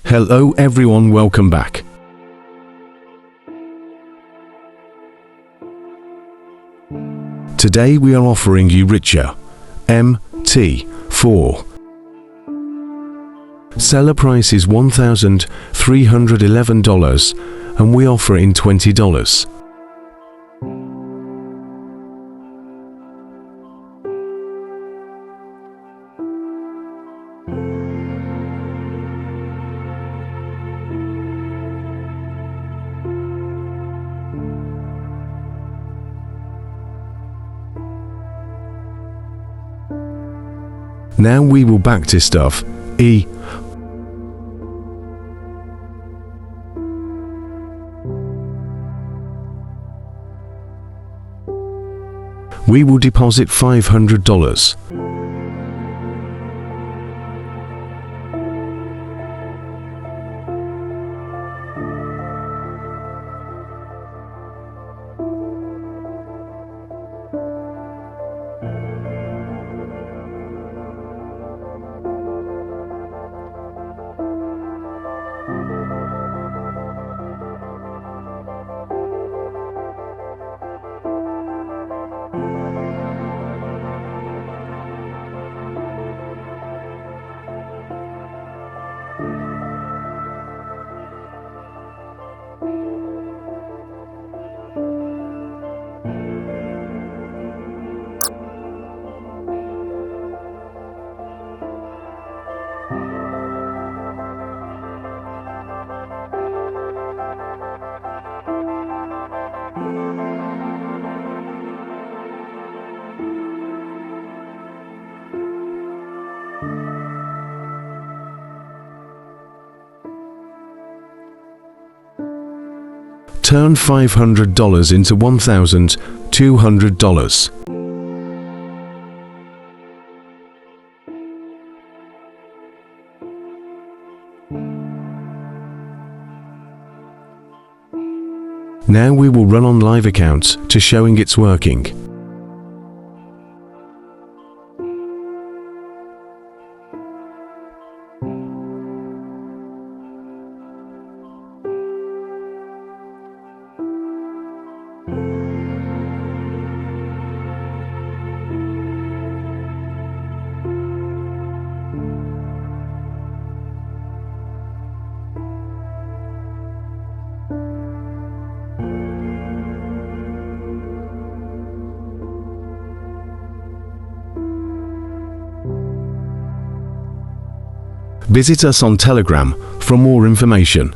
Hello everyone, welcome back. Today we are offering you Richter MT4. Seller price is $1,311 and we offer in $20. Now we will back to stuff E. We will deposit $500. Turn $500 into $1,200. Now we will run on live accounts to showing it's working. Visit us on Telegram for more information.